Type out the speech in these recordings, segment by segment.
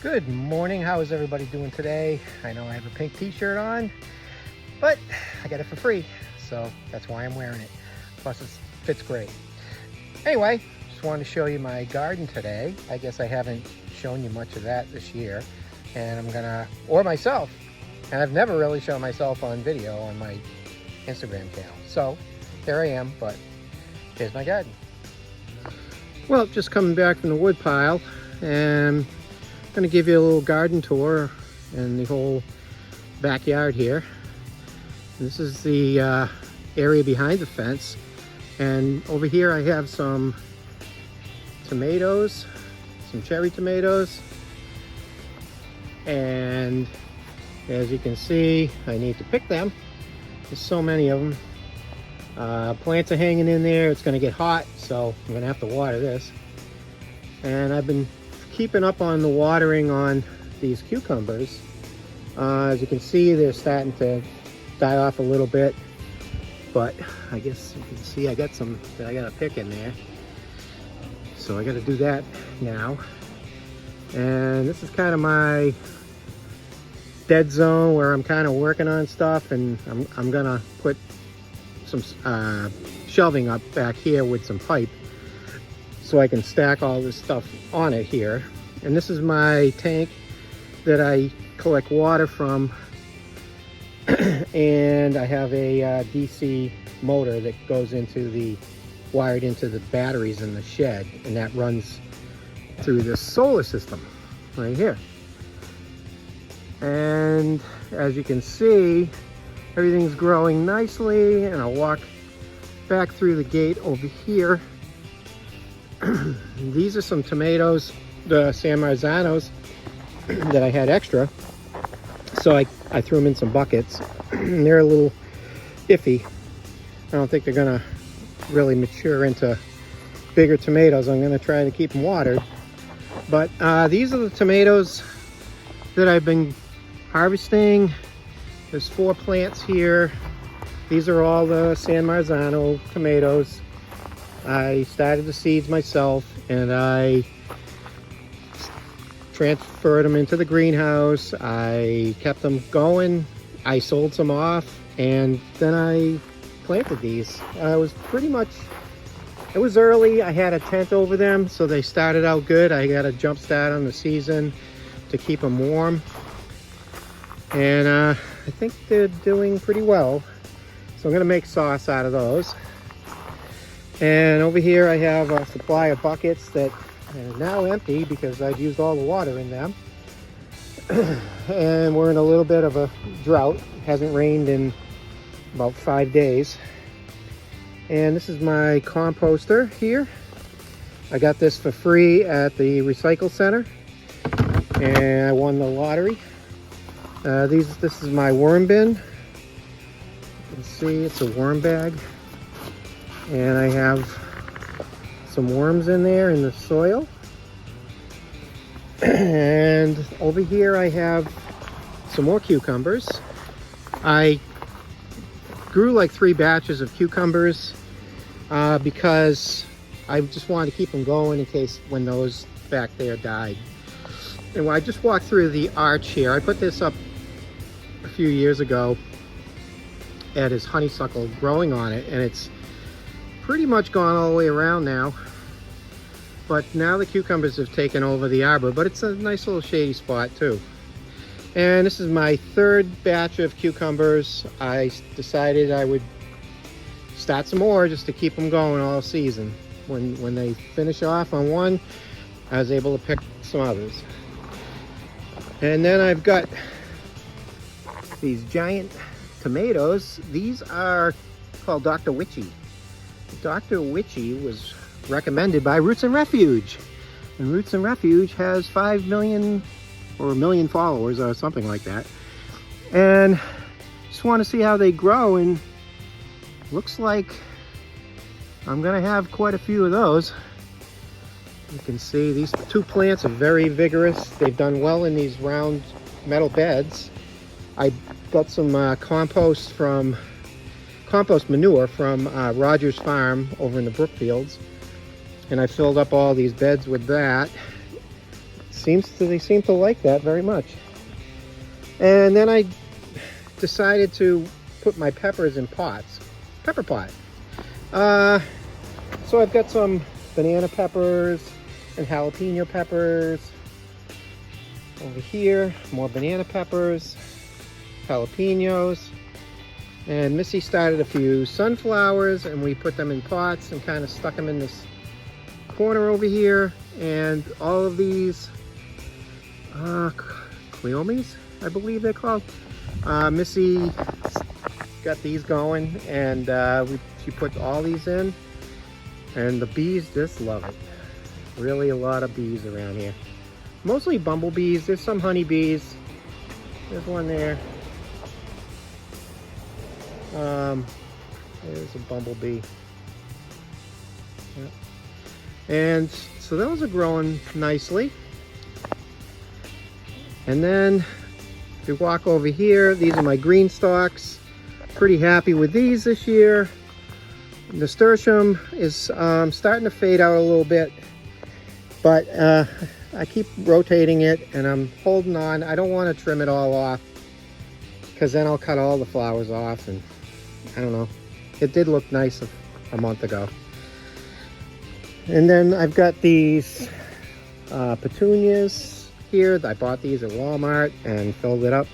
Good morning. How is everybody doing today? I know I have a pink t-shirt on, but I got it for free, so that's why I'm wearing it. Plus it fits great. Anyway, just wanted to show you my garden today. I guess I haven't shown you much of that this year, and or myself, and I've never really shown myself on video on my Instagram channel. So here I am, but here's my garden. Well, just coming back from the wood pile, and I'm going to give you a little garden tour in the whole backyard here. This is the area behind the fence, and over here I have some tomatoes, some cherry tomatoes, and as you can see, I need to pick them. There's so many of them. Plants are hanging in there. It's going to get hot, so I'm going to have to water this. And I've been keeping up on the watering on these cucumbers. As you can see, they're starting to die off a little bit, but I guess you can see I got some that I got to pick in there. So I got to do that now. And this is kind of my dead zone where I'm kind of working on stuff, and I'm gonna put some shelving up back here with some pipe so I can stack all this stuff on it here. And this is my tank that I collect water from, and I have a DC motor that goes wired into the batteries in the shed, and that runs through this solar system right here. And as you can see, everything's growing nicely, and I'll walk back through the gate over here. These are some tomatoes, the San Marzanos that I had extra, so I threw them in some buckets. They're a little iffy. I don't think they're gonna really mature into bigger tomatoes. I'm gonna try to keep them watered, but these are the tomatoes that I've been harvesting. There's 4 plants here. These are all the San Marzano tomatoes. I started the seeds myself, and I transferred them into the greenhouse. I kept them going. I sold some off, and then I planted these. It was early. I had a tent over them, so they started out good. I got a jump start on the season to keep them warm, and I think they're doing pretty well. So I'm gonna make sauce out of those. And over here I have a supply of buckets that are now empty because I've used all the water in them. And we're in a little bit of a drought. It hasn't rained in about 5 days. And this is my composter here. I got this for free at the recycle center, and I won the lottery. This is my worm bin. You can see it's a worm bag, and I have some worms in there in the soil. And over here I have some more cucumbers. I grew like 3 batches of cucumbers because I just wanted to keep them going in case when those back there died. And I just walked through the arch here. I put this up a few years ago. It has honeysuckle growing on it, and it's pretty much gone all the way around now. But now the cucumbers have taken over the arbor, but it's a nice little shady spot too. And this is my 3rd batch of cucumbers. I decided I would start some more just to keep them going all season. When they finish off on one, I was able to pick some others. And then I've got these giant tomatoes. These are called Dr. Witchy. Dr. Witchy was recommended by Roots and Refuge. And Roots and Refuge has 5 million or 1 million followers or something like that. And just want to see how they grow, and looks like I'm gonna have quite a few of those. You can see these 2 plants are very vigorous. They've done well in these round metal beds. I got some compost manure from Rogers Farm over in the Brookfields, and I filled up all these beds with that. they seem to like that very much. And then I decided to put my peppers in pots. Pepper pot. So I've got some banana peppers and jalapeno peppers. Over here, more banana peppers, jalapenos. And Missy started a few sunflowers, and we put them in pots and kind of stuck them in this corner over here. And all of these cleomes, I believe they're called. Missy got these going, and she put all these in, and the bees just love it. Really a lot of bees around here. Mostly bumblebees. There's some honeybees. There's one there. There's a bumblebee. Yep. And so those are growing nicely. And then if you walk over here, these are my greenstalks. Pretty happy with these this year. Nasturtium is starting to fade out a little bit, but I keep rotating it and I'm holding on. I don't want to trim it all off, because then I'll cut all the flowers off, and I don't know. It did look nice a month ago. And then I've got these petunias here. I bought these at Walmart and filled it up.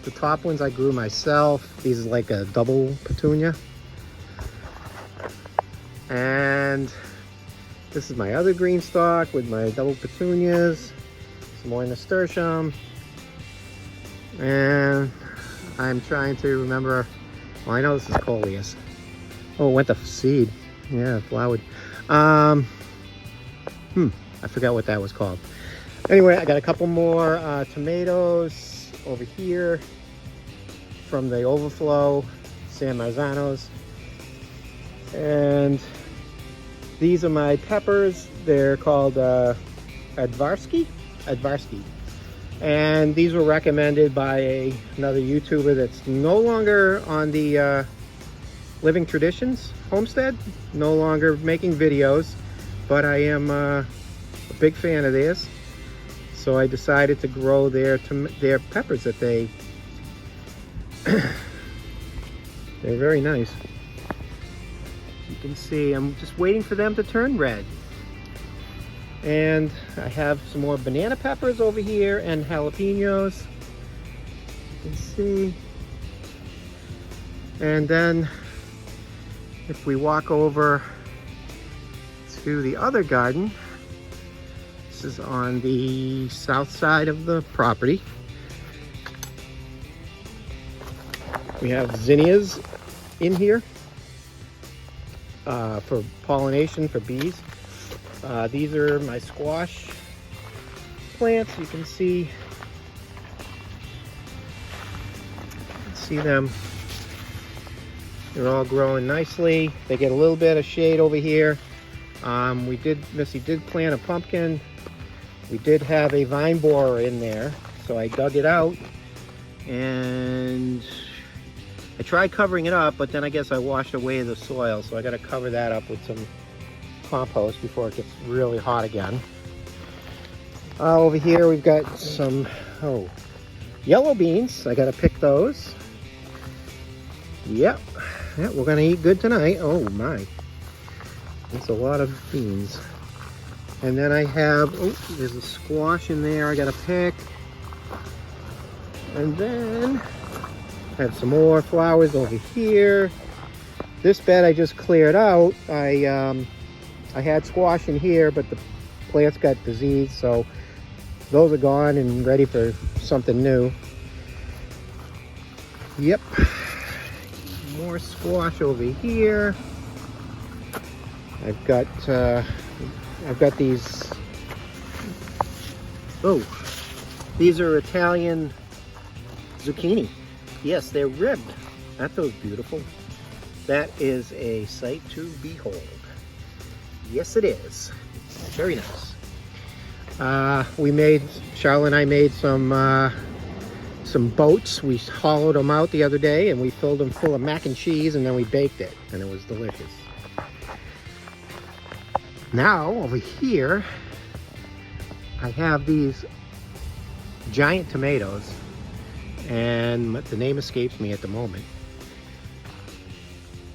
The top ones I grew myself. These are like a double petunia. And this is my other green stalk with my double petunias. Some more nasturtium. And I'm trying to remember, well, I know this is coleus. Oh, it went to seed. Yeah, flowered. I forgot what that was called. Anyway, I got a couple more tomatoes over here from the overflow, San Marzanos. And these are my peppers. They're called Advarsky. And these were recommended by another YouTuber that's no longer on the Living Traditions homestead, no longer making videos, but I am a big fan of theirs. So I decided to grow their peppers that they're very nice. You can see I'm just waiting for them to turn red. And I have some more banana peppers over here and jalapenos. You can see. And then if we walk over to the other garden, this is on the south side of the property. We have zinnias in here for pollination for bees. These are my squash plants. You can see them. They're all growing nicely. They get a little bit of shade over here. Missy did plant a pumpkin. We did have a vine borer in there, so I dug it out and I tried covering it up, but then I guess I washed away the soil, so I got to cover that up with some compost before it gets really hot again. Over here we've got some yellow beans. I got to pick those. Yep, we're gonna eat good tonight. Oh my, that's a lot of beans. And then I have, there's a squash in there I gotta pick. And then I have some more flowers over here. This bed I just cleared out. I had squash in here, but the plants got diseased, so those are gone and ready for something new. Yep. More squash over here. I've got these. Oh, these are Italian zucchini. Yes, they're ribbed. Aren't those beautiful? That is a sight to behold. Yes, it is. Very nice. Charlotte and I made some boats. We hollowed them out the other day and we filled them full of mac and cheese, and then we baked it, and it was delicious. Now over here I have these giant tomatoes, and the name escapes me at the moment.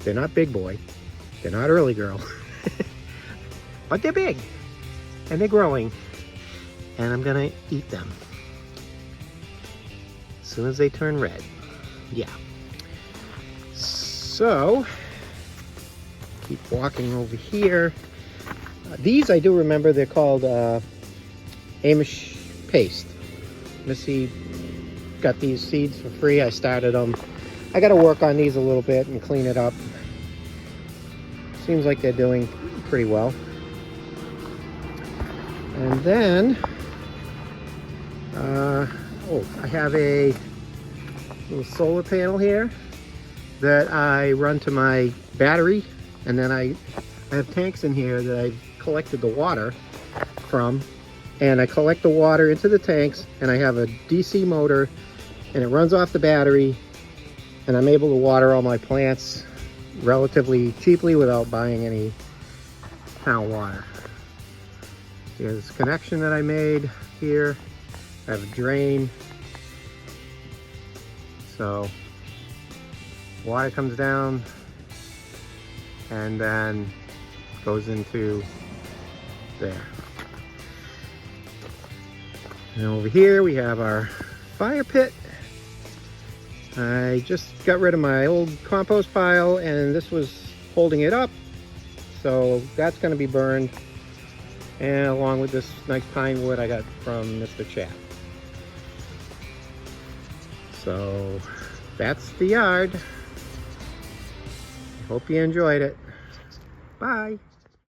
They're not big boy, they're not early girl, but they're big and they're growing, and I'm gonna eat them as soon as they turn red. Yeah. So keep walking over here. These I do remember, they're called Amish paste. Missy got these seeds for free. I started them. I got to work on these a little bit and clean it up. Seems like they're doing pretty well. And then, I have a little solar panel here that I run to my battery, and then I have tanks in here that I've collected the water from, and I collect the water into the tanks, and I have a DC motor, and it runs off the battery, and I'm able to water all my plants relatively cheaply without buying any town water. There's this connection that I made here. I have a drain, so water comes down and then goes into there. And over here we have our fire pit. I just got rid of my old compost pile, and this was holding it up, so that's going to be burned, and along with this nice pine wood I got from Mr. Chat. So that's the yard. Hope you enjoyed it. Bye.